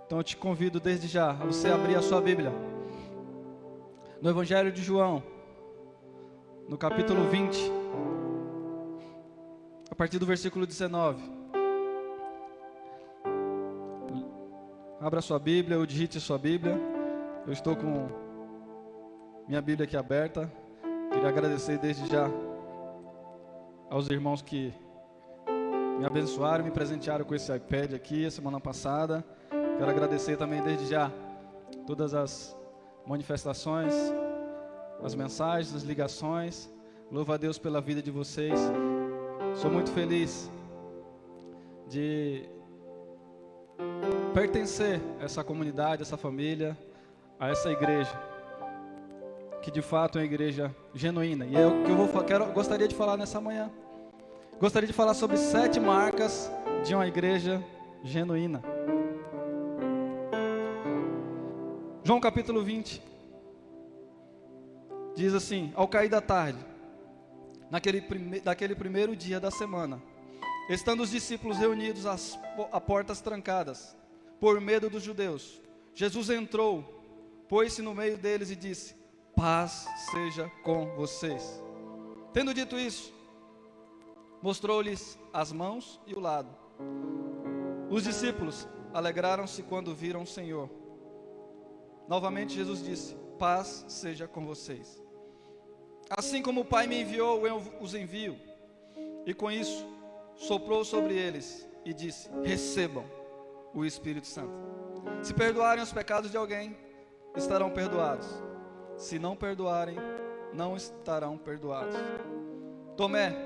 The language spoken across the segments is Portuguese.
Então eu te convido desde já a você abrir a sua Bíblia no Evangelho de João, no capítulo 20, a partir do versículo 19. Abra sua Bíblia ou digite sua Bíblia. Eu estou com minha Bíblia aqui aberta. Queria agradecer desde já aos irmãos que me abençoaram, me presentearam com esse iPad aqui a semana passada. Quero agradecer também desde já todas as manifestações, as mensagens, as ligações. Louvo a Deus pela vida de vocês. Sou muito feliz de pertencer a essa comunidade, a essa família, a essa igreja, que de fato é uma igreja genuína. E é o que eu gostaria de falar nessa manhã. Gostaria de falar sobre 7 marcas de uma igreja genuína. João capítulo 20 diz assim: ao cair da tarde, daquele primeiro dia da semana, estando os discípulos reunidos a portas trancadas, por medo dos judeus, Jesus entrou, pôs-se no meio deles e disse: paz seja com vocês. Tendo dito isso, mostrou-lhes as mãos e o lado. Os discípulos alegraram-se quando viram o Senhor. Novamente Jesus disse: paz seja com vocês. Assim como o Pai me enviou, eu os envio. E com isso soprou sobre eles e disse: recebam o Espírito Santo. Se perdoarem os pecados de alguém, estarão perdoados. Se não perdoarem, não estarão perdoados. Tomé,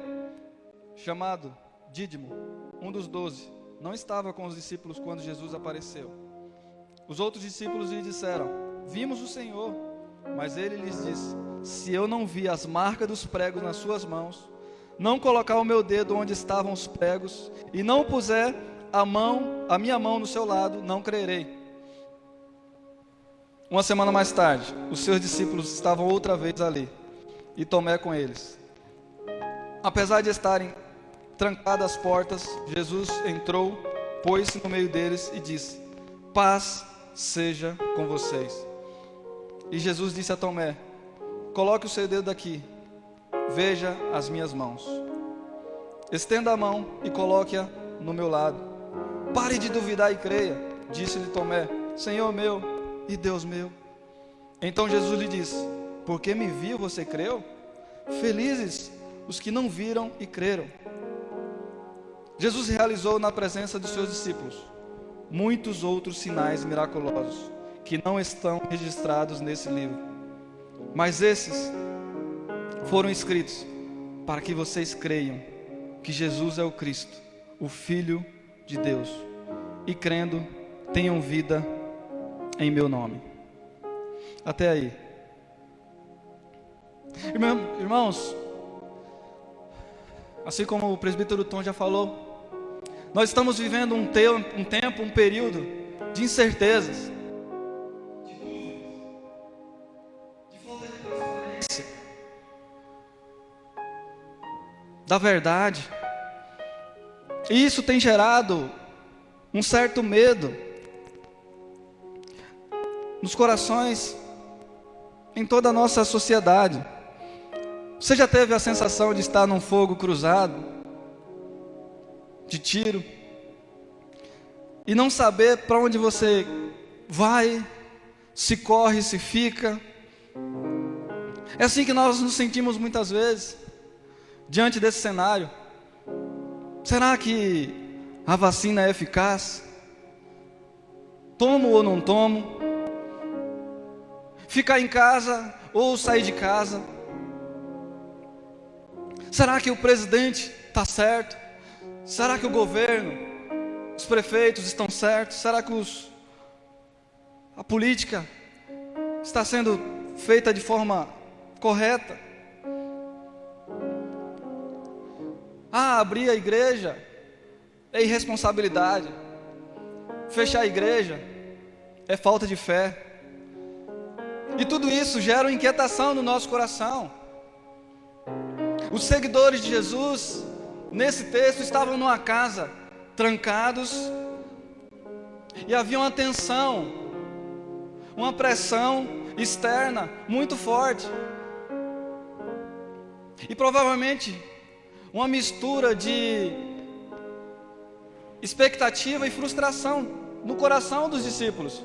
chamado Dídimo, um dos 12, não estava com os discípulos quando Jesus apareceu. Os outros discípulos lhe disseram: vimos o Senhor. Mas ele lhes disse: se eu não vi as marcas dos pregos nas suas mãos, não colocar o meu dedo onde estavam os pregos, e não puser a minha mão no seu lado, não crerei. Uma semana mais tarde, os seus discípulos estavam outra vez ali, e Tomé com eles. Apesar de estarem trancadas as portas, Jesus entrou, pôs-se no meio deles e disse: paz seja com vocês. E Jesus disse a Tomé: coloque o seu dedo aqui, veja as minhas mãos. Estenda a mão e coloque-a no meu lado. Pare de duvidar e creia, disse-lhe Tomé: Senhor meu e Deus meu. Então Jesus lhe disse: porque me viu, você creu? Felizes os que não viram e creram. Jesus realizou na presença dos seus discípulos muitos outros sinais miraculosos que não estão registrados nesse livro, mas esses foram escritos para que vocês creiam que Jesus é o Cristo, o Filho de Deus, e crendo, tenham vida em meu nome. Até aí. Irmãos, assim como o presbítero Tom já falou, nós estamos vivendo um tempo, um período de incertezas, de falta de transparência da verdade. E isso tem gerado um certo medo nos corações, em toda a nossa sociedade. Você já teve a sensação de estar num fogo cruzado, de tiro, e não saber para onde você vai, se corre, se fica? É assim que nós nos sentimos muitas vezes, diante desse cenário. Será que a vacina é eficaz? Tomo ou não tomo? Ficar em casa ou sair de casa? Será que o presidente está certo? Será que o governo, os prefeitos estão certos? Será que a política está sendo feita de forma correta? Abrir a igreja é irresponsabilidade. Fechar a igreja é falta de fé. E tudo isso gera uma inquietação no nosso coração. Os seguidores de Jesus, nesse texto, estavam numa casa, trancados, E havia uma tensão, uma pressão externa muito forte. E provavelmente uma mistura de expectativa e frustração no coração dos discípulos.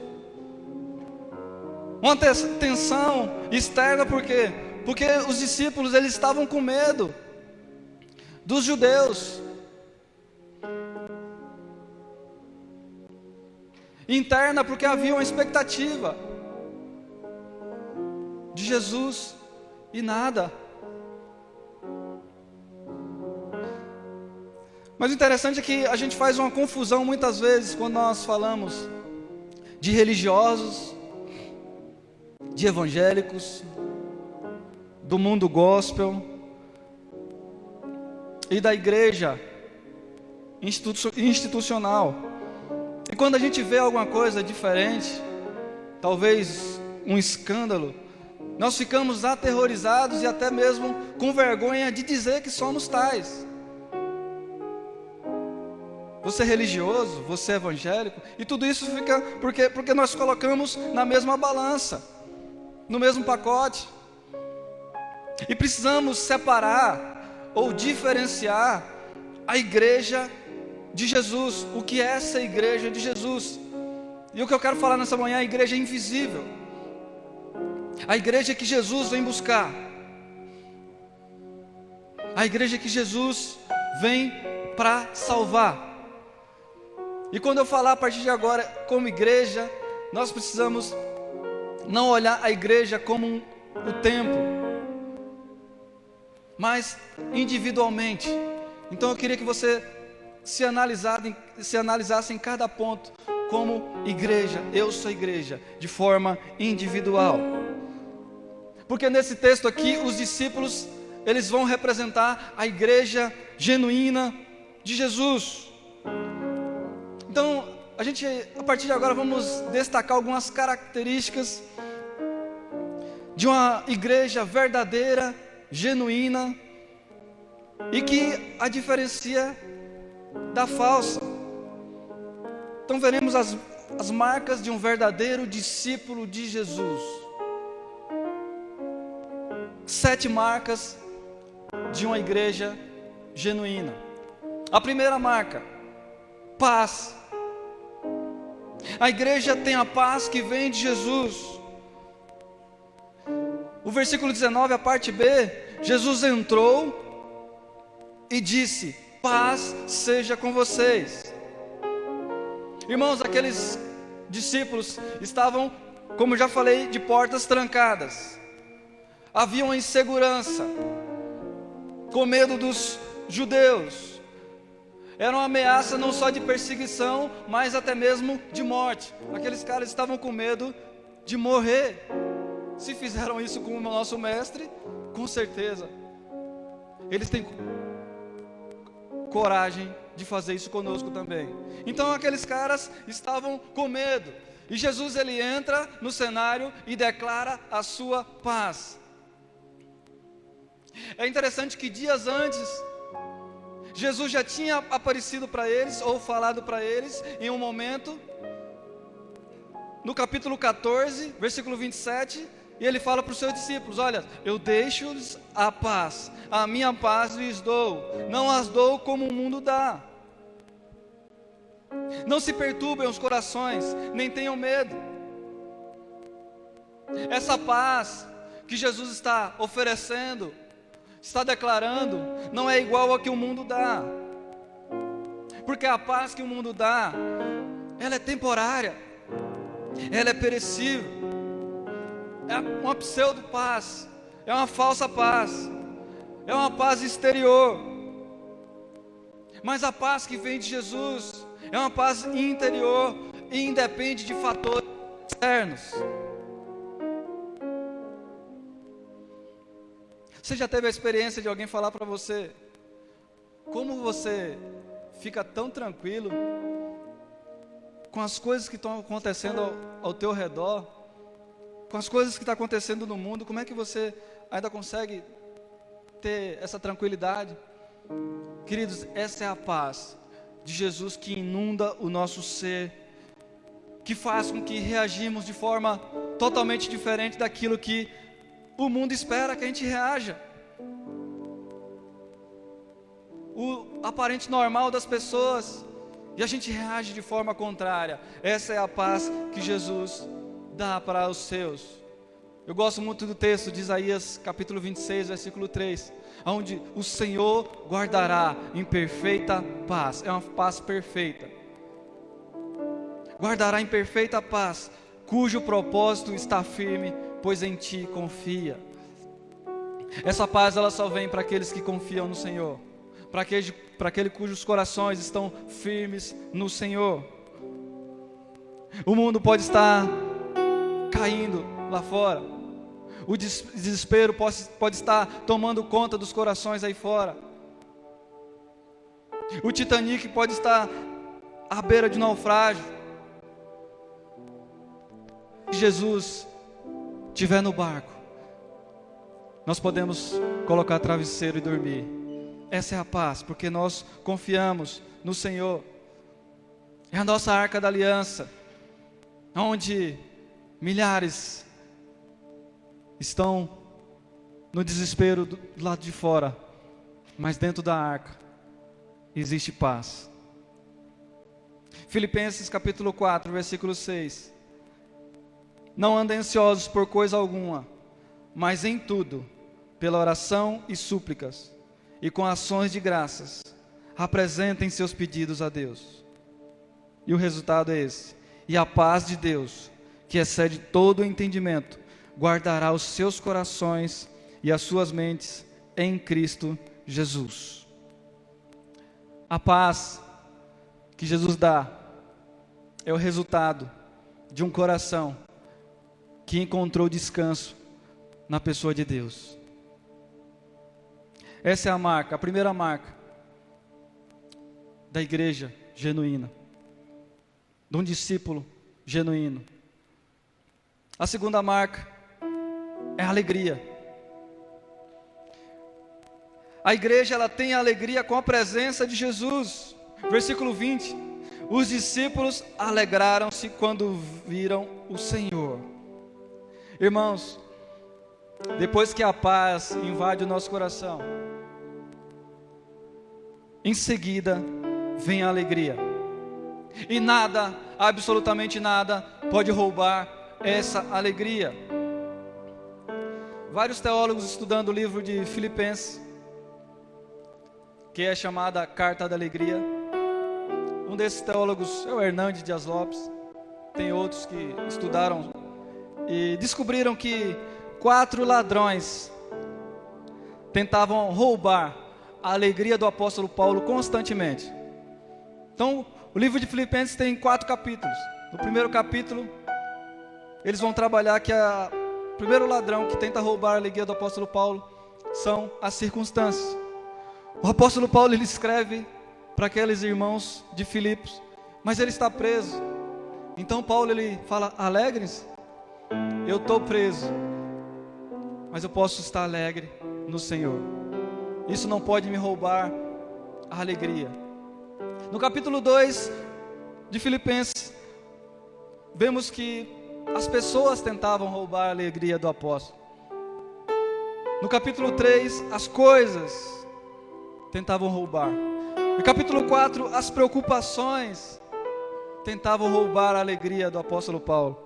Uma tensão externa, por quê? Porque os discípulos, eles estavam com medo dos judeus. Interna, porque havia uma expectativa de Jesus e nada. Mas o interessante é que a gente faz uma confusão muitas vezes quando nós falamos de religiosos, de evangélicos, do mundo gospel e da igreja institucional. E quando a gente vê alguma coisa diferente, talvez um escândalo, nós ficamos aterrorizados e até mesmo com vergonha de dizer que somos tais. Você é religioso, você é evangélico, e tudo isso fica porque nós colocamos na mesma balança, no mesmo pacote. E precisamos separar ou diferenciar a igreja de Jesus. O que é essa igreja de Jesus? E o que eu quero falar nessa manhã é a igreja invisível, a igreja que Jesus vem buscar, a igreja que Jesus vem para salvar. E quando eu falar a partir de agora como igreja, nós precisamos não olhar a igreja como o templo, mas individualmente. Então eu queria que você se analisasse em cada ponto como igreja. Eu sou igreja, de forma individual. Porque nesse texto aqui, os discípulos, eles vão representar a igreja genuína de Jesus. Então, a partir de agora, vamos destacar algumas características de uma igreja verdadeira, genuína, e que a diferencia da falsa. Então, veremos as marcas de um verdadeiro discípulo de Jesus. 7 marcas de uma igreja genuína. A primeira marca: paz. A igreja tem a paz que vem de Jesus. O versículo 19, a parte B, Jesus entrou e disse: paz seja com vocês. Irmãos, aqueles discípulos estavam, como já falei, de portas trancadas. Havia uma insegurança, com medo dos judeus. Era uma ameaça não só de perseguição, mas até mesmo de morte. Aqueles caras estavam com medo de morrer. Se fizeram isso com o nosso mestre, com certeza eles têm coragem de fazer isso conosco também. Então aqueles caras estavam com medo. E Jesus, ele entra no cenário e declara a sua paz. É interessante que dias antes, Jesus já tinha aparecido para eles, ou falado para eles, em um momento, no capítulo 14, versículo 27, e ele fala para os seus discípulos: olha, eu deixo-lhes a paz, a minha paz lhes dou, não as dou como o mundo dá. Não se perturbem os corações, nem tenham medo. Essa paz que Jesus está oferecendo, está declarando, não é igual a que o mundo dá. Porque a paz que o mundo dá, ela é temporária, ela é perecível, é uma pseudo-paz, é uma falsa paz, é uma paz exterior. Mas a paz que vem de Jesus é uma paz interior e independe de fatores externos. Você já teve a experiência de alguém falar para você: como você fica tão tranquilo com as coisas que estão acontecendo ao teu redor, com as coisas que estão acontecendo no mundo, como é que você ainda consegue ter essa tranquilidade? Queridos, essa é a paz de Jesus que inunda o nosso ser que faz com que reagimos de forma totalmente diferente daquilo que o mundo espera que a gente reaja. O aparente normal das pessoas, e a gente reage de forma contrária. Essa é a paz que Jesus dá para os seus. Eu gosto muito do texto de Isaías capítulo 26, versículo 3, onde o Senhor guardará em perfeita paz. É uma paz perfeita. Guardará em perfeita paz, cujo propósito está firme, pois em ti confia. Essa paz ela só vem para aqueles que confiam no Senhor, para aquele cujos corações estão firmes no Senhor. O mundo pode estar caindo lá fora, o desespero pode estar tomando conta dos corações aí fora, o Titanic pode estar à beira de naufrágio. Se Jesus estiver no barco, nós podemos colocar travesseiro e dormir. Essa é a paz, porque nós confiamos no Senhor. É a nossa arca da aliança, onde milhares estão no desespero do lado de fora, mas dentro da arca existe paz. Filipenses capítulo 4, versículo 6. Não andem ansiosos por coisa alguma, mas em tudo, pela oração e súplicas, e com ações de graças, apresentem seus pedidos a Deus. E o resultado é esse: e a paz de Deus, que excede todo o entendimento, guardará os seus corações e as suas mentes em Cristo Jesus. A paz que Jesus dá é o resultado de um coração que encontrou descanso na pessoa de Deus. Essa é a marca, a primeira marca da igreja genuína, de um discípulo genuíno. A segunda marca é a alegria. A igreja ela tem alegria com a presença de Jesus. Versículo 20: os discípulos alegraram-se quando viram o Senhor. Irmãos, depois que a paz invade o nosso coração, em seguida vem a alegria. E nada, absolutamente nada, pode roubar essa alegria. Vários teólogos estudando o livro de Filipenses, que é chamada Carta da Alegria. Um desses teólogos é o Hernandes Dias Lopes. Tem outros que estudaram e descobriram que 4 ladrões tentavam roubar a alegria do apóstolo Paulo constantemente. Então, o livro de Filipenses tem 4 capítulos. No primeiro capítulo, eles vão trabalhar que o primeiro ladrão que tenta roubar a alegria do apóstolo Paulo são as circunstâncias. O apóstolo Paulo ele escreve para aqueles irmãos de Filipos, mas ele está preso. Então Paulo ele fala: alegrem-se, eu estou preso, mas eu posso estar alegre no Senhor. Isso não pode me roubar a alegria. No capítulo 2 de Filipenses, vemos que as pessoas tentavam roubar a alegria do apóstolo. No capítulo 3, as coisas tentavam roubar. No capítulo 4, as preocupações tentavam roubar a alegria do apóstolo Paulo.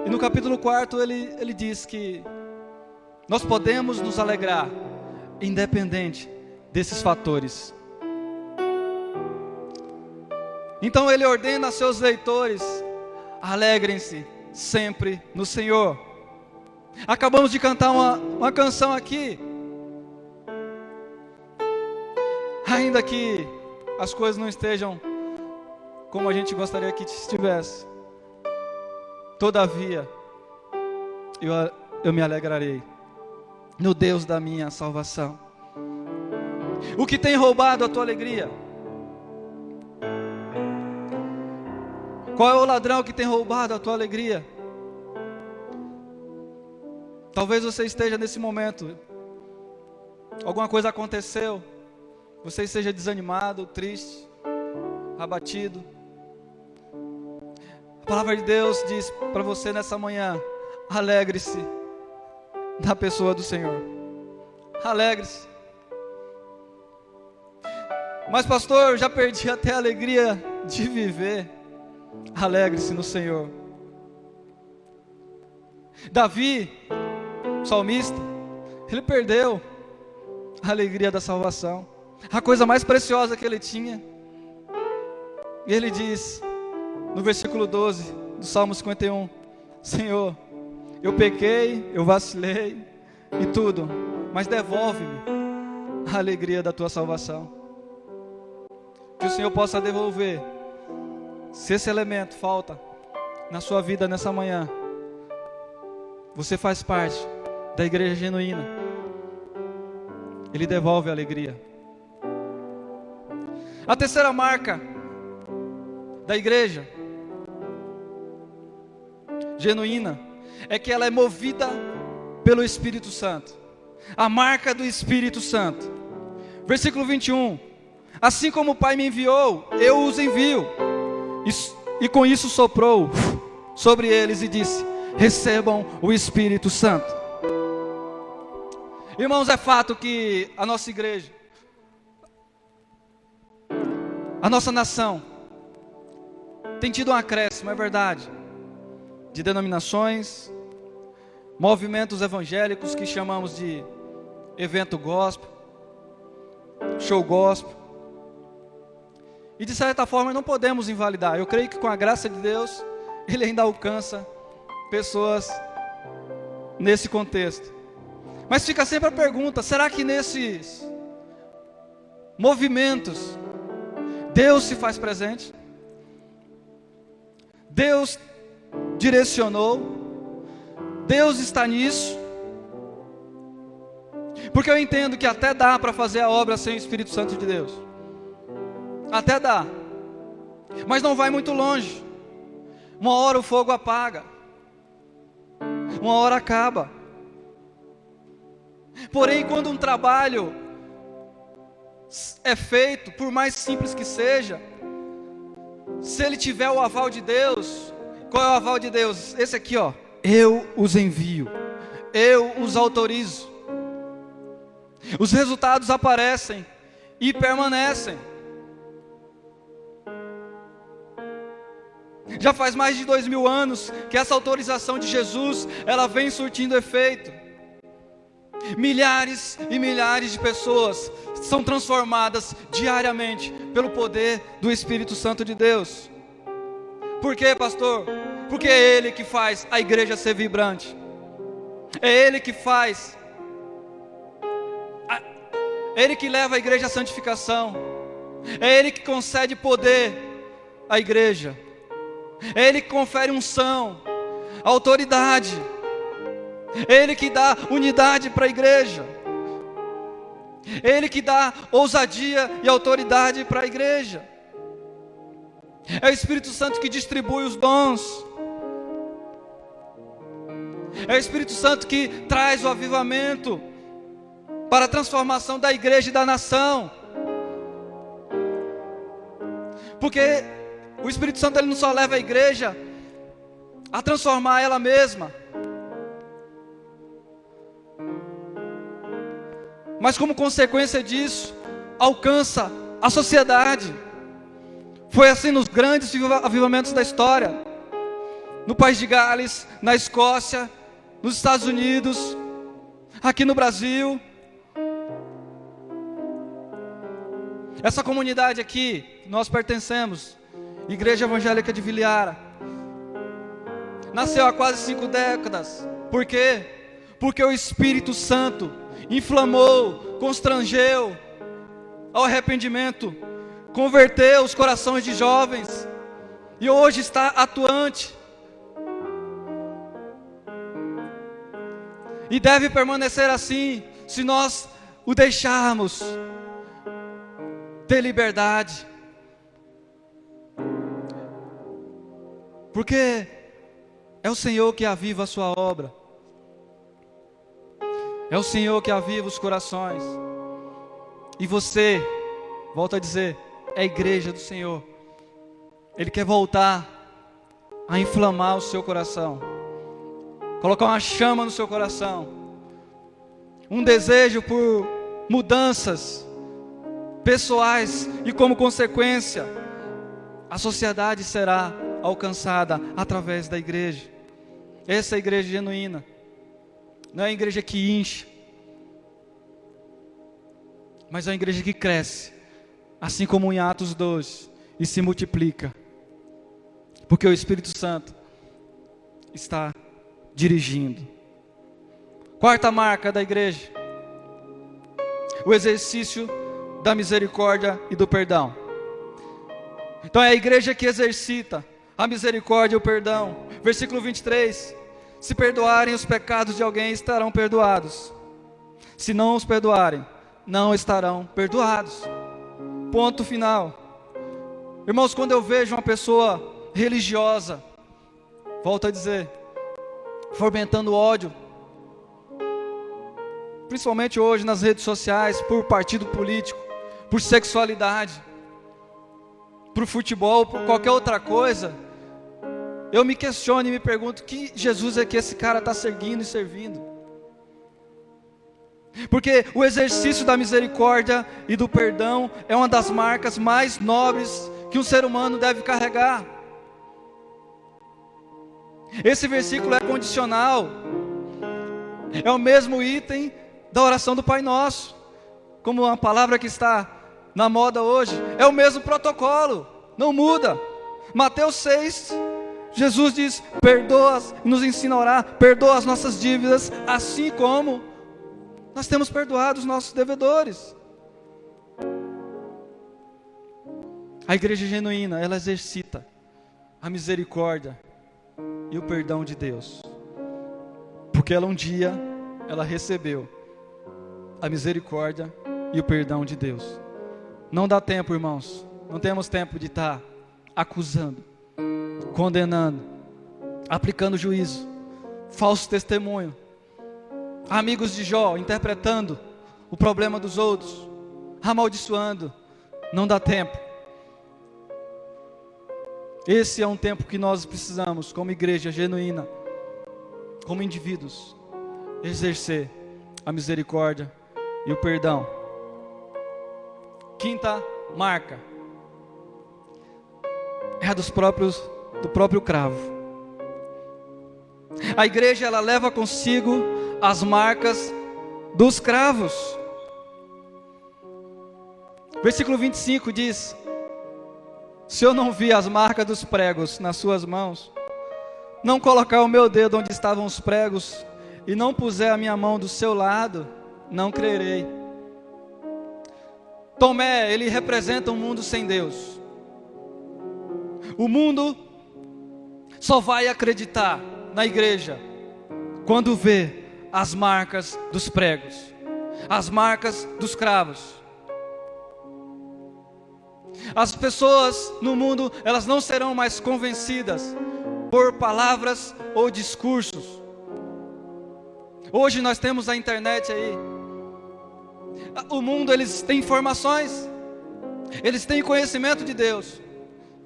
E no capítulo 4 ele diz que nós podemos nos alegrar independente desses fatores. Então ele ordena a seus leitores: alegrem-se sempre no Senhor. Acabamos de cantar uma canção aqui. Ainda que as coisas não estejam como a gente gostaria que estivesse, todavia eu me alegrarei no Deus da minha salvação. O que tem roubado a tua alegria? Qual é o ladrão que tem roubado a tua alegria? Talvez você esteja nesse momento, alguma coisa aconteceu, você esteja desanimado, triste, abatido. A palavra de Deus diz para você nessa manhã: alegre-se na pessoa do Senhor. Alegre-se. Mas pastor, eu já perdi até a alegria de viver. Alegre-se no Senhor. Davi, o salmista, ele perdeu a alegria da salvação, a coisa mais preciosa que ele tinha. E ele diz, no versículo 12 do Salmo 51, Senhor, eu pequei, eu vacilei e tudo, mas devolve-me a alegria da tua salvação. Que o Senhor possa devolver. Se esse elemento falta na sua vida nessa manhã, você faz parte da igreja genuína. Ele devolve a alegria. A terceira marca da igreja genuína é que ela é movida pelo Espírito Santo. A marca do Espírito Santo. Versículo 21. Assim como o Pai me enviou, eu os envio. E com isso soprou sobre eles e disse: recebam o Espírito Santo. Irmãos, é fato que a nossa igreja, a nossa nação, tem tido um acréscimo, é verdade, de denominações, movimentos evangélicos que chamamos de evento gospel, show gospel. E de certa forma não podemos invalidar. Eu creio que com a graça de Deus, Ele ainda alcança pessoas nesse contexto. Mas fica sempre a pergunta: será que nesses movimentos Deus se faz presente? Deus direcionou? Deus está nisso? Porque eu entendo que até dá para fazer a obra sem o Espírito Santo de Deus. Até dá, mas não vai muito longe. Uma hora o fogo apaga, uma hora acaba. Porém, quando um trabalho é feito, por mais simples que seja, se ele tiver o aval de Deus, qual é o aval de Deus? Esse aqui, ó: eu os envio, eu os autorizo. Os resultados aparecem e permanecem. Já faz mais de 2000 anos que essa autorização de Jesus, ela vem surtindo efeito. Milhares e milhares de pessoas são transformadas diariamente pelo poder do Espírito Santo de Deus. Por quê, pastor? Porque é Ele que faz a igreja ser vibrante. É Ele que faz, é Ele que leva a igreja à santificação. É Ele que concede poder à igreja. É Ele que confere unção, autoridade. É Ele que dá unidade para a igreja. É Ele que dá ousadia e autoridade para a igreja. É o Espírito Santo que distribui os dons. É o Espírito Santo que traz o avivamento para a transformação da igreja e da nação. Porque o Espírito Santo, ele não só leva a igreja a transformar ela mesma, mas como consequência disso, alcança a sociedade. Foi assim nos grandes avivamentos da história, no País de Gales, na Escócia, nos Estados Unidos, aqui no Brasil. Essa comunidade aqui, nós pertencemos, Igreja Evangélica de Viliara, nasceu há quase 5 décadas. Por quê? Porque o Espírito Santo inflamou, constrangeu ao arrependimento, converteu os corações de jovens, e hoje está atuante, e deve permanecer assim, se nós o deixarmos ter liberdade. Porque é o Senhor que aviva a sua obra. É o Senhor que aviva os corações. E você, volto a dizer, é a igreja do Senhor. Ele quer voltar a inflamar o seu coração, colocar uma chama no seu coração, um desejo por mudanças pessoais, e como consequência, a sociedade será alcançada através da igreja. Essa é a igreja genuína, não é a igreja que incha, mas é a igreja que cresce, assim como em Atos 12, e se multiplica, porque o Espírito Santo está dirigindo. Quarta marca da igreja: o exercício da misericórdia e do perdão. Então é a igreja que exercita a misericórdia e o perdão. Versículo 23: se perdoarem os pecados de alguém, estarão perdoados. Se não os perdoarem, não estarão perdoados. Ponto final. Irmãos, quando eu vejo uma pessoa religiosa, volto a dizer, fomentando ódio, principalmente hoje nas redes sociais, por partido político, por sexualidade, por futebol, por qualquer outra coisa, eu me questiono e me pergunto: que Jesus é que esse cara está seguindo e servindo? Porque o exercício da misericórdia e do perdão é uma das marcas mais nobres que um ser humano deve carregar. Esse versículo é condicional, é o mesmo item da oração do Pai Nosso, como a palavra que está na moda hoje, é o mesmo protocolo, não muda. Mateus 6, Jesus diz: perdoa, nos ensina a orar, perdoa as nossas dívidas, assim como nós temos perdoado os nossos devedores. A igreja genuína, ela exercita a misericórdia e o perdão de Deus, porque ela um dia, ela recebeu a misericórdia e o perdão de Deus. Não dá tempo, irmãos, não temos tempo de estar acusando, condenando, aplicando juízo, falso testemunho, amigos de Jó interpretando o problema dos outros, amaldiçoando. Não dá tempo. Esse é um tempo que nós precisamos, como igreja genuína, como indivíduos, exercer a misericórdia e o perdão. Quinta marca é a do próprio cravo. A igreja, ela leva consigo as marcas dos cravos. Versículo 25 diz: se eu não vi as marcas dos pregos nas suas mãos, não colocar o meu dedo onde estavam os pregos, e não puser a minha mão do seu lado, não crerei. Tomé, ele representa um mundo sem Deus. O mundo só vai acreditar na igreja quando vê as marcas dos pregos, as marcas dos cravos. As pessoas no mundo, elas não serão mais convencidas por palavras ou discursos. Hoje nós temos a internet aí. O mundo, eles têm informações, eles têm conhecimento de Deus,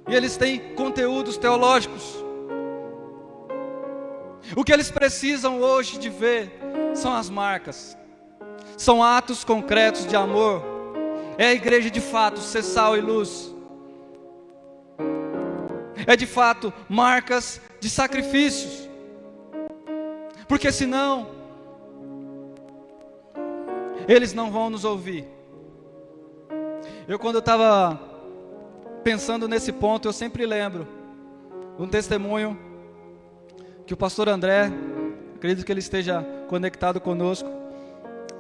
e eles têm conteúdos teológicos. O que eles precisam hoje de ver são as marcas, são atos concretos de amor. É a igreja de fato ser sal e luz, é de fato marcas de sacrifícios, porque senão eles não vão nos ouvir. Quando eu estava pensando nesse ponto, eu sempre lembro um testemunho que o pastor André, acredito que ele esteja conectado conosco,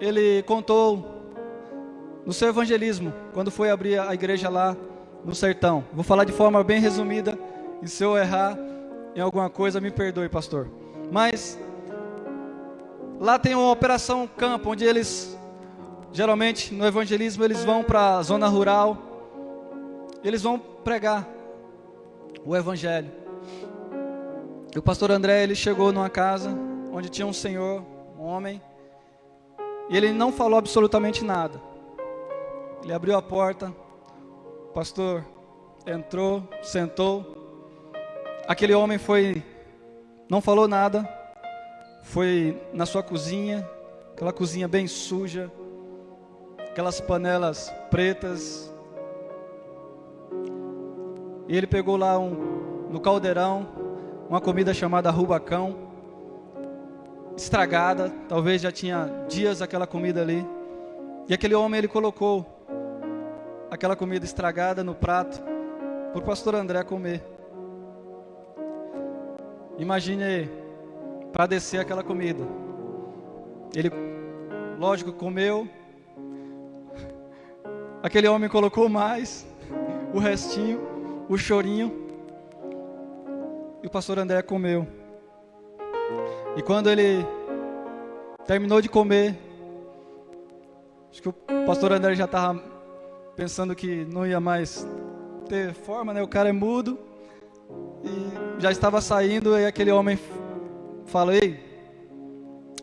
ele contou no seu evangelismo, quando foi abrir a igreja lá no sertão. Vou falar de forma bem resumida, e se eu errar em alguma coisa, me perdoe, pastor. Mas lá tem uma operação campo, onde eles, geralmente no evangelismo, eles vão para a zona rural, eles vão pregar o evangelho. E o pastor André, ele chegou numa casa onde tinha um senhor, um homem, e ele não falou absolutamente nada. Ele abriu a porta: pastor, entrou, sentou. Aquele homem não falou nada, foi na sua cozinha, aquela cozinha bem suja, aquelas panelas pretas. E ele pegou lá no caldeirão uma comida chamada rubacão, estragada, talvez já tinha dias aquela comida ali. E aquele homem, ele colocou aquela comida estragada no prato para o pastor André comer. Imagine para descer aquela comida. Ele, lógico, comeu. Aquele homem colocou mais, o restinho, o chorinho. E o pastor André comeu. E quando ele terminou de comer, acho que o pastor André já estava pensando que não ia mais ter forma, né? O cara é mudo. E já estava saindo, e aquele homem falou: ei,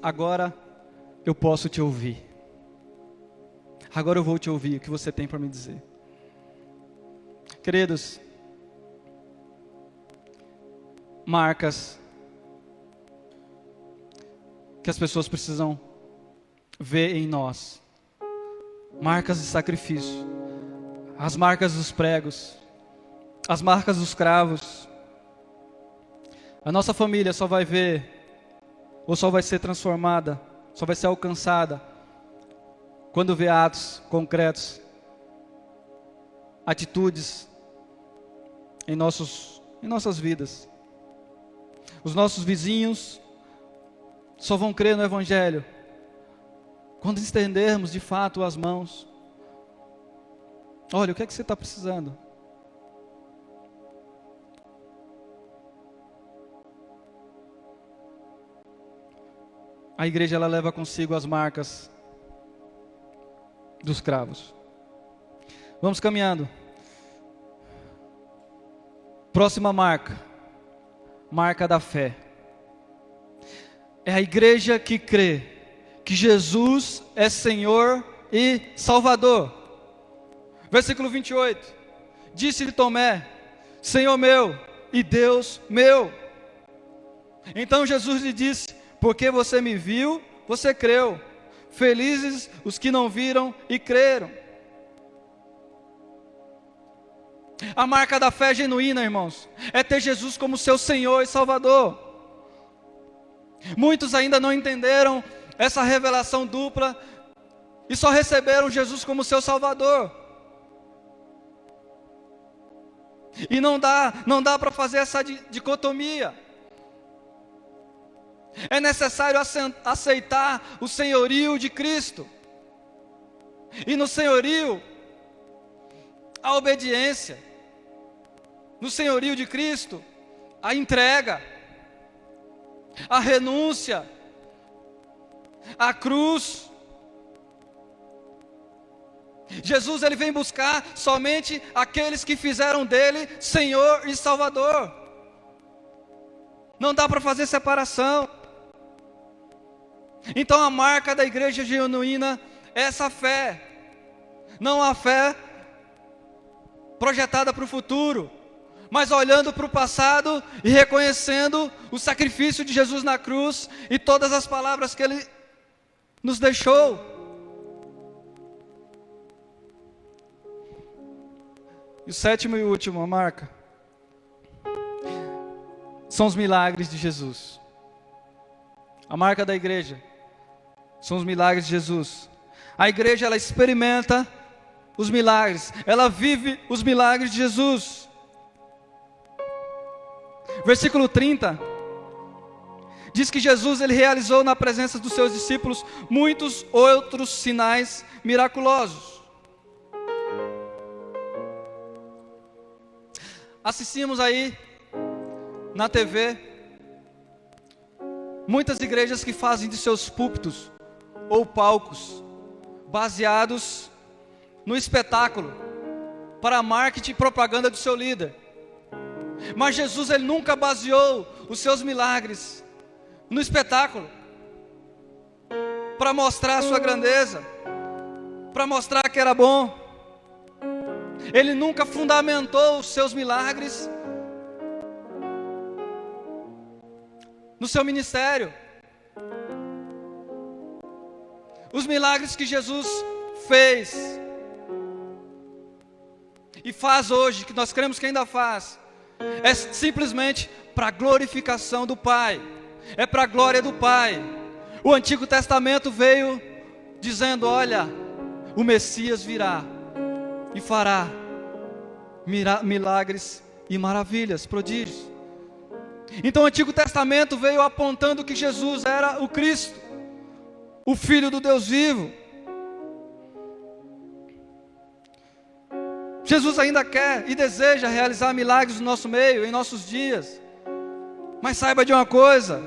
agora eu posso te ouvir. Agora eu vou te ouvir o que você tem para me dizer. Queridos, marcas que as pessoas precisam ver em nós. Marcas de sacrifício. As marcas dos pregos. As marcas dos cravos. A nossa família só vai ver, ou só vai ser transformada, só vai ser alcançada, quando vê atos concretos, atitudes em nossas vidas. Os nossos vizinhos só vão crer no Evangelho quando estendermos de fato as mãos. Olha, o que é que você está precisando? A igreja, ela leva consigo as marcas dos cravos. Vamos caminhando. Próxima marca. Marca da fé. É a igreja que crê que Jesus é Senhor e Salvador. Versículo 28. Disse-lhe Tomé: Senhor meu e Deus meu. Então Jesus lhe disse: porque você me viu, você creu. Felizes os que não viram e creram. A marca da fé genuína, irmãos, é ter Jesus como seu Senhor e Salvador. Muitos ainda não entenderam essa revelação dupla e só receberam Jesus como seu Salvador. E não dá para fazer essa dicotomia. É necessário aceitar o senhorio de Cristo. E no senhorio, a obediência. No senhorio de Cristo, a entrega, a renúncia, a cruz. Jesus, ele vem buscar somente aqueles que fizeram dele Senhor e Salvador. Não dá para fazer separação. Então a marca da igreja genuína é essa fé. Não a fé projetada para o futuro, mas olhando para o passado e reconhecendo o sacrifício de Jesus na cruz e todas as palavras que Ele nos deixou. E o sétimo e último, marca, são os milagres de Jesus. A marca da igreja são os milagres de Jesus. A igreja, ela experimenta os milagres, ela vive os milagres de Jesus. Versículo 30 diz que Jesus, ele realizou na presença dos seus discípulos muitos outros sinais miraculosos. Assistimos aí na TV muitas igrejas que fazem de seus púlpitos ou palcos baseados no espetáculo para marketing e propaganda do seu líder. Mas Jesus, ele nunca baseou os seus milagres no espetáculo para mostrar a sua grandeza, para mostrar que era bom. Ele nunca fundamentou os seus milagres no seu ministério. Os milagres que Jesus fez e faz hoje, que nós cremos que ainda faz, é simplesmente para a glorificação do Pai, é para a glória do Pai. O Antigo Testamento veio dizendo: olha, o Messias virá e fará milagres e maravilhas, prodígios. Então o Antigo Testamento veio apontando que Jesus era o Cristo, o Filho do Deus vivo. Jesus ainda quer e deseja realizar milagres no nosso meio, em nossos dias. Mas saiba de uma coisa,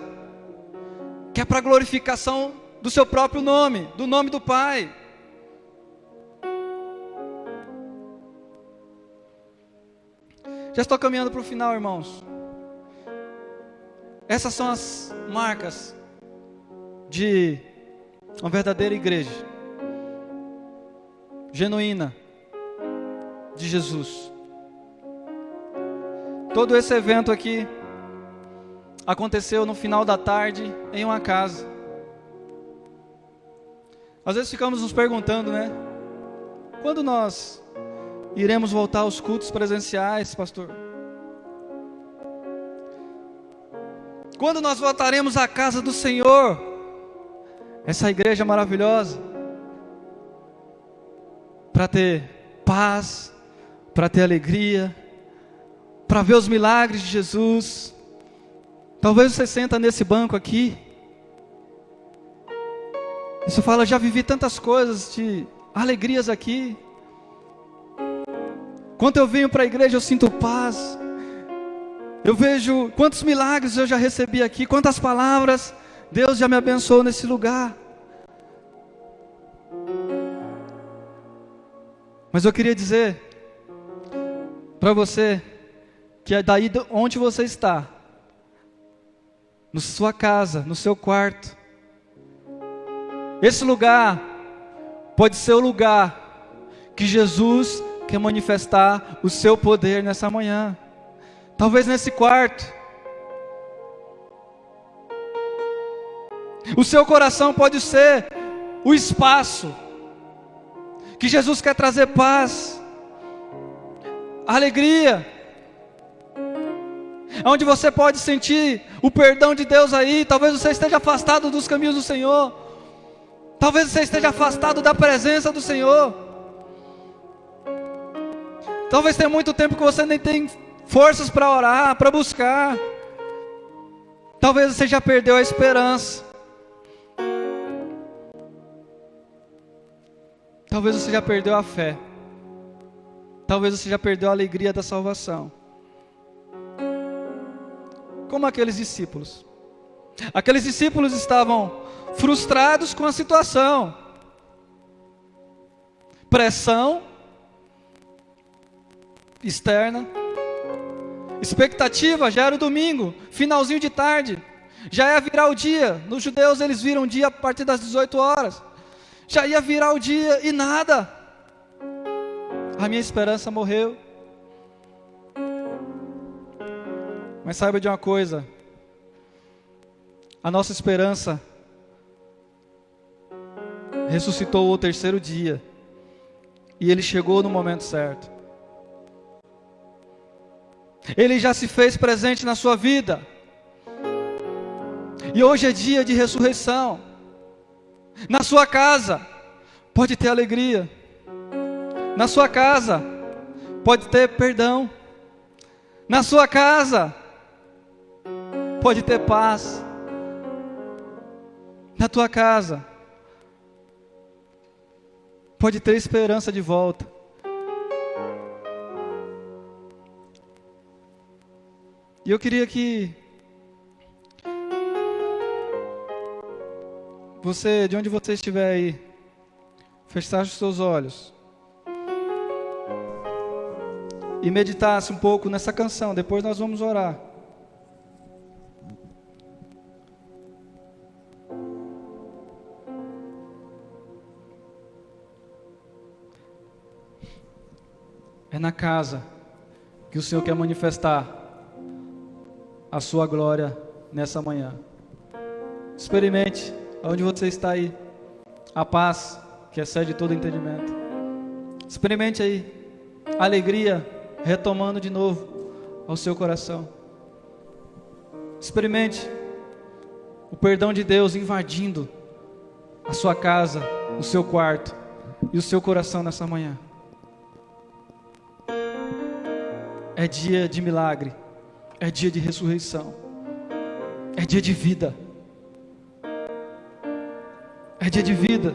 que é para a glorificação do seu próprio nome, do nome do Pai. Já estou caminhando para o final, irmãos. Essas são as marcas de uma verdadeira igreja genuína de Jesus. Todo esse evento aqui aconteceu no final da tarde em uma casa. Às vezes ficamos nos perguntando, né? Quando nós iremos voltar aos cultos presenciais, pastor? Quando nós voltaremos à casa do Senhor? Essa igreja maravilhosa, para ter paz, para ter alegria, para ver os milagres de Jesus. Talvez você senta nesse banco aqui e você fala: já vivi tantas coisas de alegrias aqui. Quando eu venho para a igreja eu sinto paz. Eu vejo quantos milagres eu já recebi aqui, quantas palavras Deus já me abençoou nesse lugar. Mas eu queria dizer para você que é daí onde você está, na sua casa, no seu quarto, esse lugar pode ser o lugar que Jesus quer manifestar o seu poder nessa manhã. Talvez nesse quarto, o seu coração pode ser o espaço que Jesus quer trazer paz, alegria, onde você pode sentir o perdão de Deus aí. Talvez você esteja afastado dos caminhos do Senhor, talvez você esteja afastado da presença do Senhor, talvez tenha muito tempo que você nem tem forças para orar, para buscar. Talvez você já perdeu a esperança, talvez você já perdeu a fé, talvez você já perdeu a alegria da salvação. Como aqueles discípulos. Aqueles discípulos estavam frustrados com a situação. Pressão externa, expectativa. Já era o domingo, finalzinho de tarde, já ia virar o dia. Nos judeus eles viram o dia a partir das 18 horas. Já ia virar o dia e nada. A minha esperança morreu. Mas saiba de uma coisa, a nossa esperança ressuscitou ao terceiro dia, e Ele chegou no momento certo. Ele já se fez presente na sua vida, e hoje é dia de ressurreição. Na sua casa pode ter alegria, na sua casa pode ter perdão, na sua casa pode ter paz, na tua casa pode ter esperança de volta. E eu queria que você, de onde você estiver aí, fechasse os seus olhos e meditasse um pouco nessa canção. Depois nós vamos orar. É na casa que o Senhor quer manifestar a sua glória nessa manhã. Experimente, onde você está aí, a paz que excede todo entendimento. Experimente aí a alegria retomando de novo ao seu coração. Experimente o perdão de Deus invadindo a sua casa, o seu quarto e o seu coração nessa manhã. É dia de milagre, é dia de ressurreição, é dia de vida, é dia de vida.